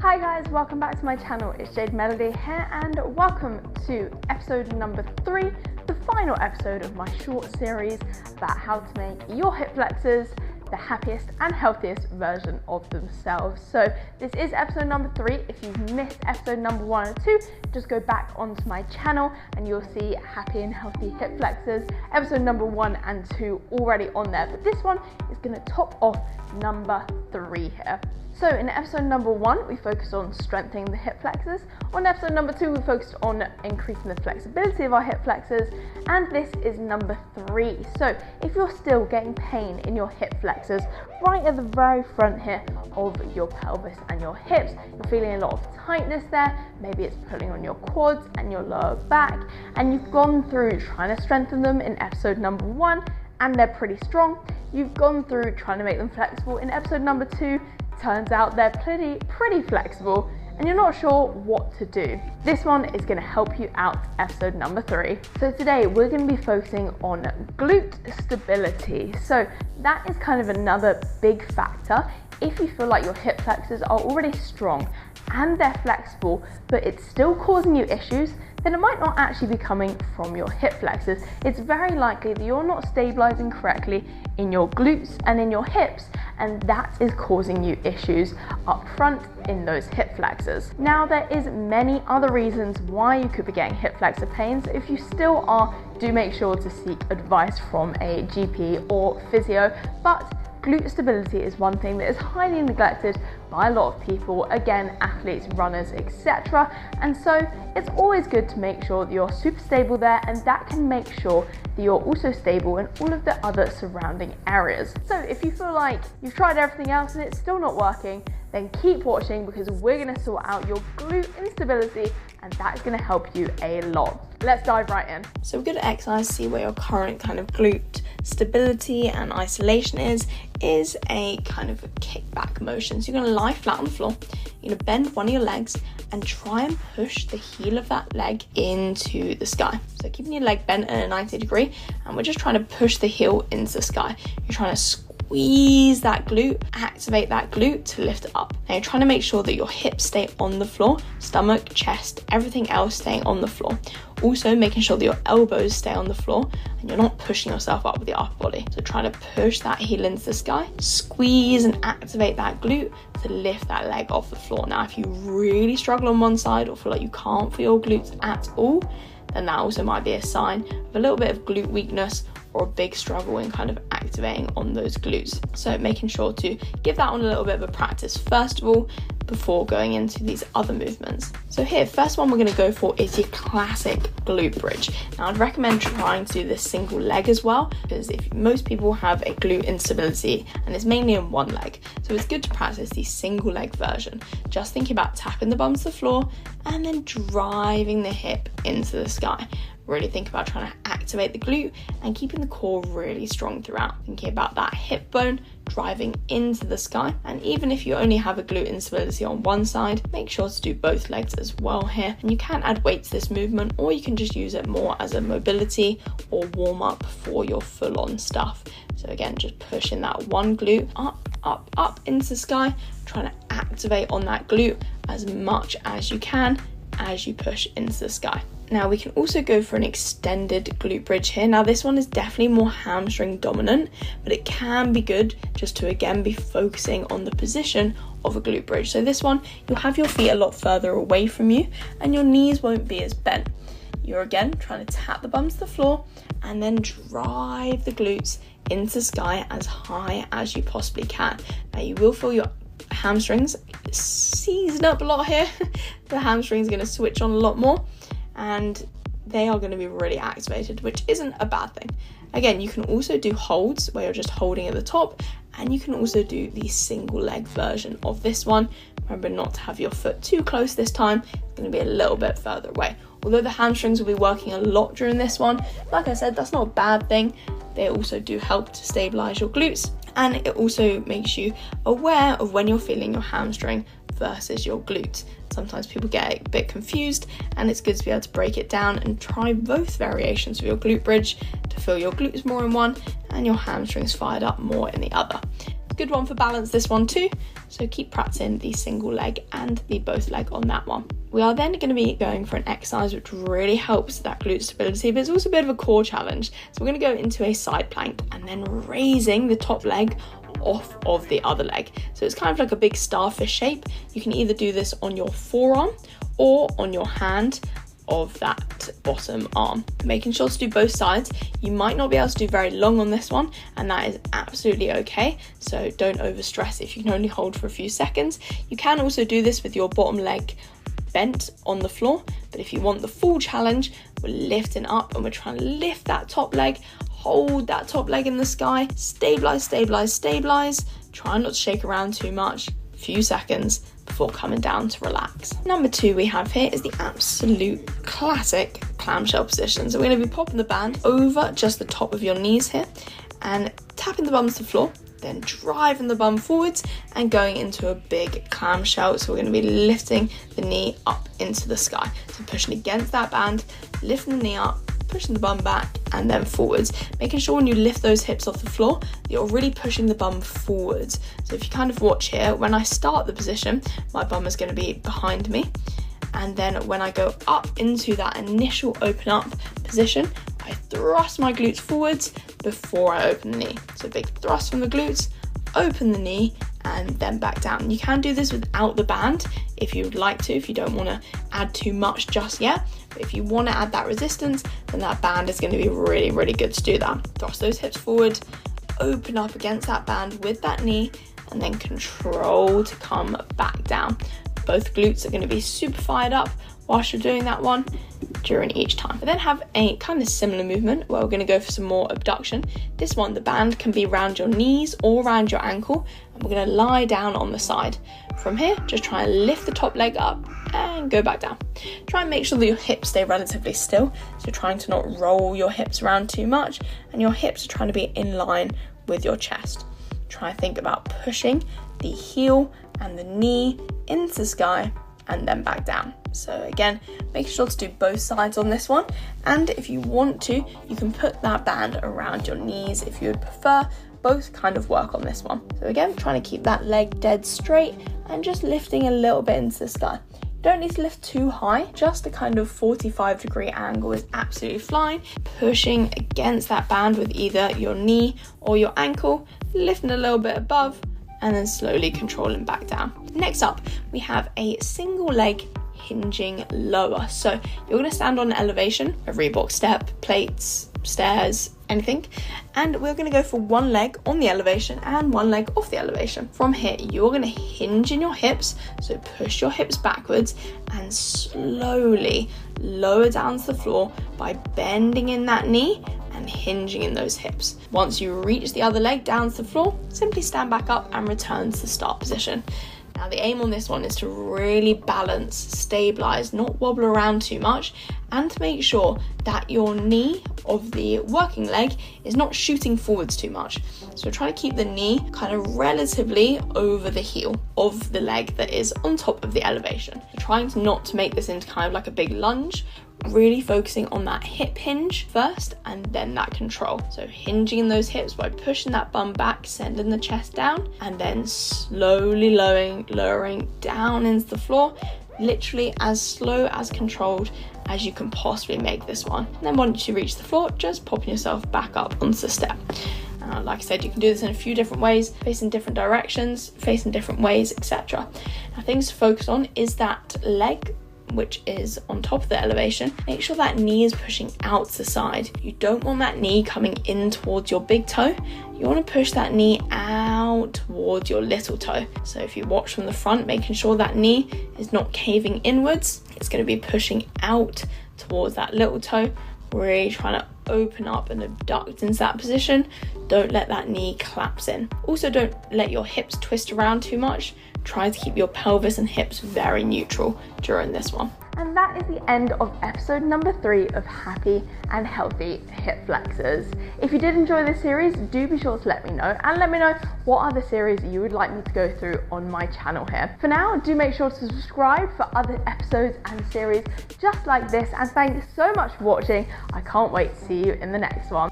Hi guys, welcome back to my channel. It's Jade Melody here and welcome to episode number 3, the final episode of my short series about how to make your hip flexors the happiest and healthiest version of themselves. So this is episode number 3. If you've missed episode number 1 and 2, just go back onto my channel and you'll see happy and healthy hip flexors, episode number 1 and 2 already on there. But this one is going to top off number 3 here. So in episode number 1, we focused on strengthening the hip flexors. On episode number 2, we focused on increasing the flexibility of our hip flexors. And this is number 3. So if you're still getting pain in your hip flexors, right at the very front here of your pelvis and your hips, you're feeling a lot of tightness there, maybe it's pulling on your quads and your lower back, and you've gone through trying to strengthen them in episode number 1, and they're pretty strong. You've gone through trying to make them flexible in episode number 2, turns out they're pretty flexible and you're not sure what to do. This one is going to help you out, episode number 3. So today we're going to be focusing on glute stability. So that is kind of another big factor. If you feel like your hip flexors are already strong and they're flexible, but it's still causing you issues, then it might not actually be coming from your hip flexors. It's very likely that you're not stabilizing correctly in your glutes and in your hips, and that is causing you issues up front in those hip flexors. Now, there is many other reasons why you could be getting hip flexor pains. If you still are, do make sure to seek advice from a GP or physio, but glute stability is one thing that is highly neglected by a lot of people, again, athletes, runners, etc. And so it's always good to make sure that you're super stable there, and that can make sure that you're also stable in all of the other surrounding areas. So if you feel like you've tried everything else and it's still not working, then keep watching, because we're going to sort out your glute instability, and that's going to help you a lot. Let's dive right in. So we're going to exercise to see where your current kind of glute stability and isolation is a kind of a kickback motion. So you're going to lie flat on the floor, you're going to bend one of your legs and try and push the heel of that leg into the sky. So keeping your leg bent at a 90 degree, and we're just trying to push the heel into the sky. You're trying to squeeze that glute, activate that glute to lift it up. Now you're trying to make sure that your hips stay on the floor, stomach, chest, everything else staying on the floor. Also making sure that your elbows stay on the floor and you're not pushing yourself up with your upper body. So trying to push that heel into the sky, squeeze and activate that glute to lift that leg off the floor. Now if you really struggle on one side or feel like you can't feel your glutes at all, then that also might be a sign of a little bit of glute weakness or a big struggle in kind of activating on those glutes. So making sure to give that one a little bit of a practice first of all before going into these other movements. So here, first one we're going to go for is your classic glute bridge. Now I'd recommend trying to do this single leg as well, because if most people have a glute instability and it's mainly in one leg, so it's good to practice the single leg version. Just thinking about tapping the bums to the floor and then driving the hip into the sky. Really think about trying to activate the glute and keeping the core really strong throughout. Thinking about that hip bone driving into the sky. And even if you only have a glute instability on one side, make sure to do both legs as well here. And you can add weight to this movement, or you can just use it more as a mobility or warm up for your full on stuff. So again, just pushing that one glute up into the sky, trying to activate on that glute as much as you can as you push into the sky. Now we can also go for an extended glute bridge here. Now this one is definitely more hamstring dominant, but it can be good just to again be focusing on the position of a glute bridge. So this one, you'll have your feet a lot further away from you and your knees won't be as bent. You're again trying to tap the bums to the floor and then drive the glutes into the sky as high as you possibly can. Now you will feel your hamstrings season up a lot here. The hamstrings are going to switch on a lot more, and they are going to be really activated, which isn't a bad thing. Again, you can also do holds where you're just holding at the top, and you can also do the single leg version of this one. Remember not to have your foot too close this time. It's going to be a little bit further away. Although the hamstrings will be working a lot during this one, like I said, that's not a bad thing. They also do help to stabilize your glutes, and it also makes you aware of when you're feeling your hamstring versus your glute. Sometimes people get a bit confused, and it's good to be able to break it down and try both variations of your glute bridge to feel your glutes more in one and your hamstrings fired up more in the other. Good one for balance, this one too. So keep practicing the single leg and the both leg on that one. We are then going to be going for an exercise which really helps that glute stability, but it's also a bit of a core challenge. So we're going to go into a side plank and then raising the top leg off of the other leg. So it's kind of like a big starfish shape. You can either do this on your forearm or on your hand of that bottom arm. Making sure to do both sides. You might not be able to do very long on this one, and that is absolutely okay. So don't overstress if you can only hold for a few seconds. You can also do this with your bottom leg bent on the floor, but if you want the full challenge, we're lifting up and we're trying to lift that top leg, hold that top leg in the sky, stabilize, stabilize, stabilize. Try not to shake around too much, few seconds before coming down to relax. Number 2 we have here is the absolute classic clamshell position. So we're going to be popping the band over just the top of your knees here and tapping the bums to the floor, then driving the bum forwards and going into a big clamshell. So we're going to be lifting the knee up into the sky. So pushing against that band, lifting the knee up, pushing the bum back and then forwards. Making sure when you lift those hips off the floor, you're really pushing the bum forwards. So if you kind of watch here, when I start the position, my bum is going to be behind me. And then when I go up into that initial open up position, I thrust my glutes forwards before I open the knee. So big thrust from the glutes, open the knee, and then back down. You can do this without the band if you would like to, if you don't want to add too much just yet. But if you want to add that resistance, then that band is going to be really, really good to do that. Thrust those hips forward, open up against that band with that knee, and then control to come back down. Both glutes are going to be super fired up whilst you're doing that one during each time. But then have a kind of similar movement where we're going to go for some more abduction. This one, the band can be around your knees or around your ankle, and we're going to lie down on the side. From here, just try and lift the top leg up and go back down. Try and make sure that your hips stay relatively still, so trying to not roll your hips around too much, and your hips are trying to be in line with your chest. Try and think about pushing the heel and the knee into the sky and then back down. So again, make sure to do both sides on this one, and if you want to, you can put that band around your knees if you would prefer. Both kind of work on this one. So again, trying to keep that leg dead straight and just lifting a little bit into the sky. You don't need to lift too high, just a kind of 45-degree angle is absolutely fine. Pushing against that band with either your knee or your ankle, lifting a little bit above and then slowly controlling back down. Next up, we have a single leg hinging lower. So you're going to stand on an elevation, a Reebok step, plates, stairs, anything, and we're going to go for one leg on the elevation and one leg off the elevation. From here, you're going to hinge in your hips, so push your hips backwards and slowly lower down to the floor by bending in that knee and hinging in those hips. Once you reach the other leg down to the floor, simply stand back up and return to the start position. Now the aim on this one is to really balance, stabilize, not wobble around too much, and to make sure that your knee of the working leg is not shooting forwards too much. So try to keep the knee kind of relatively over the heel of the leg that is on top of the elevation. Trying to not to make this into kind of like a big lunge, really focusing on that hip hinge first and then that control. So hinging in those hips by pushing that bum back, sending the chest down, and then slowly lowering down into the floor, literally as slow as controlled as you can possibly make this one. And then once you reach the floor, just popping yourself back up onto the step. Like I said, you can do this in a few different ways, facing different directions, facing different ways, etc. Now things to focus on is that leg which is on top of the elevation. Make sure that knee is pushing out to the side. You don't want that knee coming in towards your big toe. You want to push that knee out towards your little toe. So if you watch from the front, making sure that knee is not caving inwards, it's going to be pushing out towards that little toe, really trying to open up and abduct into that position. Don't let that knee collapse in. Also, don't let your hips twist around too much. Try to keep your pelvis and hips very neutral during this one. And that is the end of episode number 3 of Happy and Healthy Hip Flexors. If you did enjoy this series, do be sure to let me know, and let me know what other series you would like me to go through on my channel here. For now, do make sure to subscribe for other episodes and series just like this, and thanks so much for watching. I can't wait to see you in the next one.